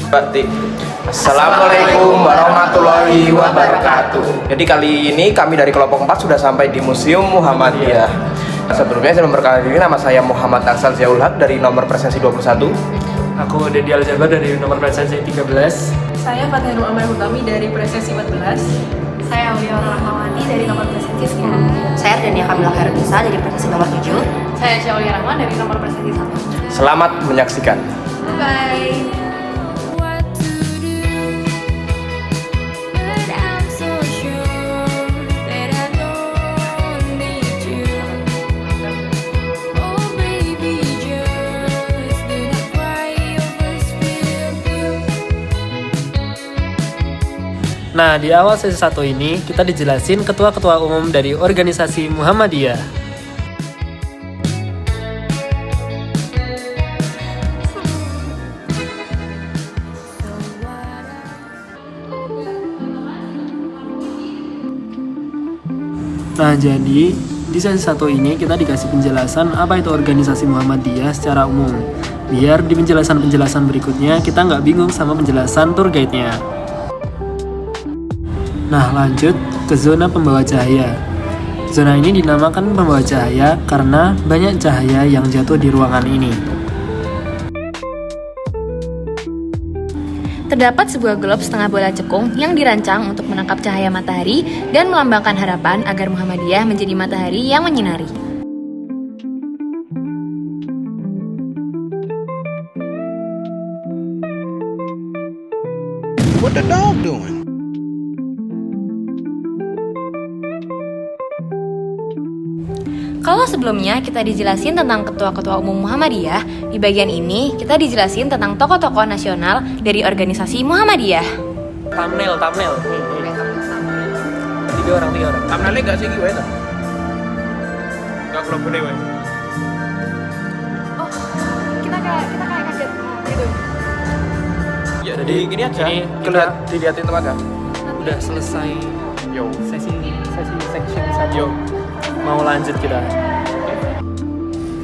Batik. Assalamualaikum warahmatullahi wabarakatuh. Jadi kali ini kami dari kelompok 4 sudah sampai di Museum Muhammadiyah. Sebelumnya saya memperkenalkan diri, nama saya Muhammad Aksal Ziaul Haq dari nomor presensi 21. Aku Dedi Aljabar dari nomor presensi 13. Saya Fatihur Amar Hutami dari presensi 14. Saya Aulia Rahmawati dari nomor presensi 10. Saya Ardania Kamila Khairunisa dari presensi nomor 7. Saya Syaulia Rahman dari nomor presensi 1. Selamat menyaksikan. Bye. Nah, di awal sesi 1 ini kita dijelasin ketua-ketua umum dari organisasi Muhammadiyah. Nah, jadi di sesi 1 ini kita dikasih penjelasan apa itu organisasi Muhammadiyah secara umum. Biar di penjelasan-penjelasan berikutnya kita nggak bingung sama penjelasan tour guide-nya. Nah, lanjut ke zona pembawa cahaya. Zona ini dinamakan pembawa cahaya karena banyak cahaya yang jatuh di ruangan ini. Terdapat sebuah globe setengah bola cekung yang dirancang untuk menangkap cahaya matahari dan melambangkan harapan agar Muhammadiyah menjadi matahari yang menyinari. What the dog doing? Kalau sebelumnya kita dijelasin tentang ketua-ketua umum Muhammadiyah, di bagian ini kita dijelasin tentang tokoh-tokoh nasional dari organisasi Muhammadiyah. Thumbnail. Tiga orang. Thumbnailnya gak sih gue itu? Gak kelompok gede gue. Oh, kita kayak kaget gitu. Ya, jadi gini aja. Ini Dilihatin teman kan? udah selesai Yo. sesi section 1. Yo. Mau lanjut kita.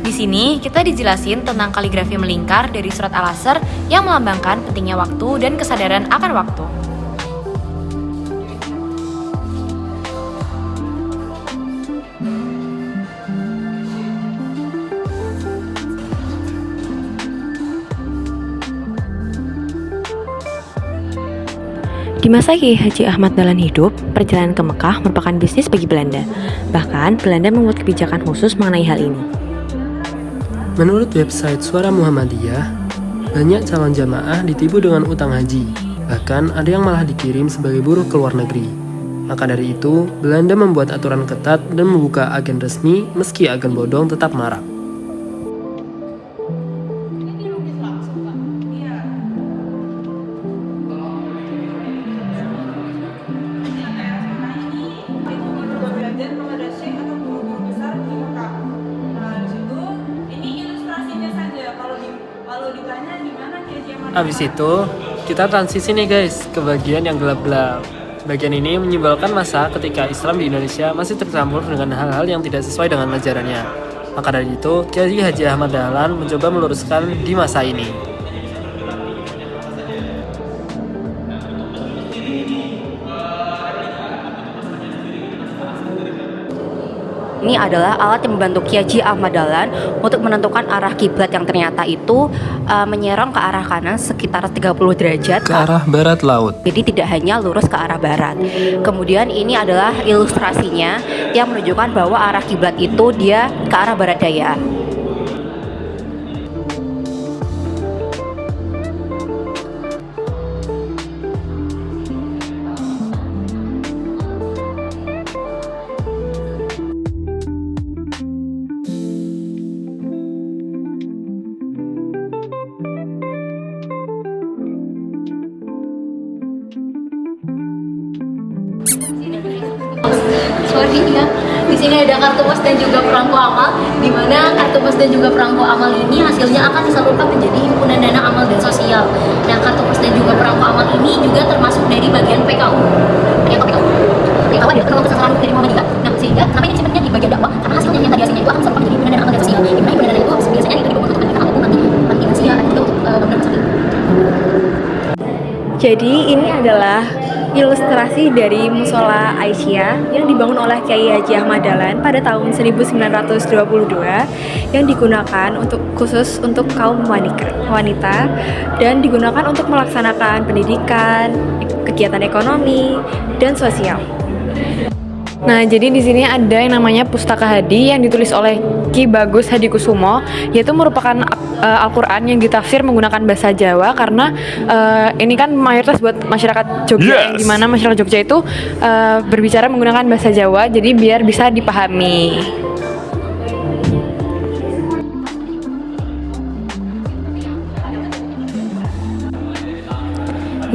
Di sini kita dijelasin tentang kaligrafi melingkar dari surat Al-Asr yang melambangkan pentingnya waktu dan kesadaran akan waktu. Di masa Kiai Haji Ahmad Dahlan hidup, perjalanan ke Mekah merupakan bisnis bagi Belanda. Bahkan, Belanda membuat kebijakan khusus mengenai hal ini. Menurut website Suara Muhammadiyah, banyak calon jamaah ditipu dengan utang haji. Bahkan ada yang malah dikirim sebagai buruh ke luar negeri. Maka dari itu, Belanda membuat aturan ketat dan membuka agen resmi meski agen bodong tetap marak. Habis itu, kita transisi nih guys ke bagian yang gelap-gelap. Bagian ini menyimbolkan masa ketika Islam di Indonesia masih tercampur dengan hal-hal yang tidak sesuai dengan ajarannya. Maka dari itu, Kiai Haji Ahmad Dahlan mencoba meluruskan di masa ini. Ini adalah alat yang membantu Kiai Haji Ahmad Dahlan untuk menentukan arah kiblat yang ternyata itu menyerong ke arah kanan sekitar 30 derajat Ke arah barat laut. Jadi tidak hanya lurus ke arah barat. Kemudian ini adalah ilustrasinya yang menunjukkan bahwa arah kiblat itu dia ke arah barat daya. Sorry ya, di sini ada kartu pos dan juga perangko amal, di mana kartu pos dan juga perangko amal ini hasilnya akan disalurkan menjadi himpunan dana amal dan sosial. Nah, kartu pos dan juga perangko amal ini juga termasuk dari bagian PKU. Ada PKU. PKU adalah kelompok kesalahan dari Muhammadiyah. Nah, sehingga kenapa ini disimpannya di bagian dakwah? Karena hasilnya yang tadi hasilnya itu akan disalurkan menjadi himpunan dana amal dan sosial. Di mana himpunan dana itu biasanya itu dikumpulkan untuk kepentingan umum nanti kita juga untuk bangunan masyarakat. Jadi ini adalah ilustrasi dari Musola Aisyah yang dibangun oleh Kiai Haji Ahmad Dahlan pada tahun 1922 yang digunakan khusus untuk kaum wanita dan digunakan untuk melaksanakan pendidikan, kegiatan ekonomi, dan sosial. Nah, jadi di sini ada yang namanya Pustaka Hadi yang ditulis oleh Ki Bagus Hadikusumo, yaitu merupakan Al-Quran yang ditafsir menggunakan bahasa Jawa karena ini kan mayoritas buat masyarakat Jogja, yang dimana masyarakat Jogja itu berbicara menggunakan bahasa Jawa, jadi biar bisa dipahami.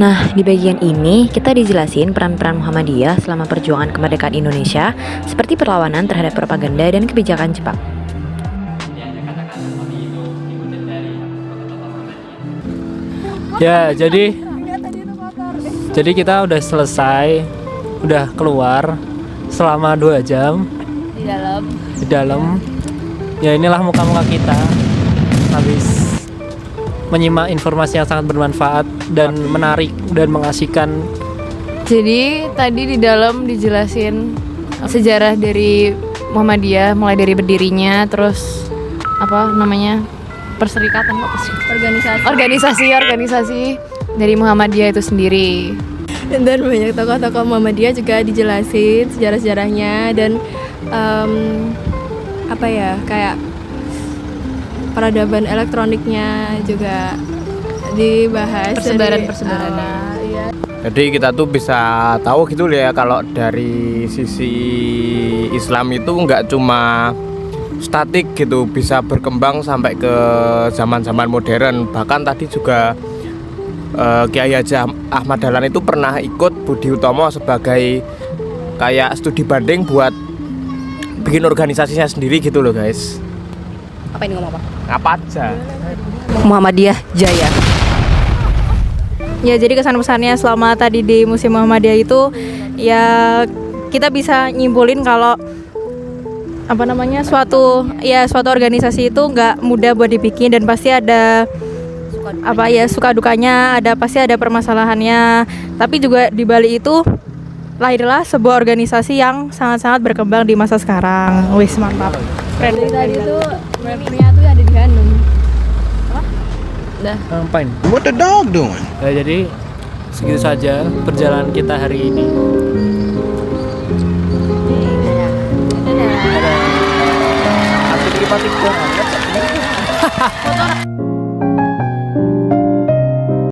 Nah, di bagian ini kita dijelasin peran-peran Muhammadiyah selama perjuangan kemerdekaan Indonesia seperti perlawanan terhadap propaganda dan kebijakan Jepang. Ya, jadi kita udah selesai, udah keluar selama 2 jam di dalam. Ya, inilah muka-muka kita habis menyimak informasi yang sangat bermanfaat dan menarik dan mengasihkan. Jadi tadi di dalam dijelasin sejarah dari Muhammadiyah, mulai dari berdirinya, terus perserikatan, organisasi dari Muhammadiyah itu sendiri. Dan banyak tokoh-tokoh Muhammadiyah juga dijelasin sejarah-sejarahnya dan kayak peradaban elektroniknya juga dibahas. Persebaran-persebarannya. Jadi kita tuh bisa tahu gitu ya kalau dari sisi Islam itu nggak cuma statik gitu, bisa berkembang sampai ke zaman-zaman modern. Bahkan tadi juga Kiai Haji Ahmad Dahlan itu pernah ikut Budi Utomo sebagai kayak studi banding buat bikin organisasinya sendiri gitu loh guys. Apa ini ngomong apa? Apa aja? Muhammadiyah Jaya. Ya, jadi kesan-pesannya selama tadi di Museum Muhammadiyah itu ya kita bisa nyimpulin kalau suatu organisasi itu nggak mudah buat dibikin dan pasti ada suka dukanya, pasti ada permasalahannya. Tapi juga di balik itu lahirlah sebuah organisasi yang sangat-sangat berkembang di masa sekarang. Wis, mantap. Keren. Tadi tuh rappernya tuh ada di Hanum. Ngapain? What the dog doing? Ya, jadi segitu saja perjalanan kita hari ini. Dadah. Dadah.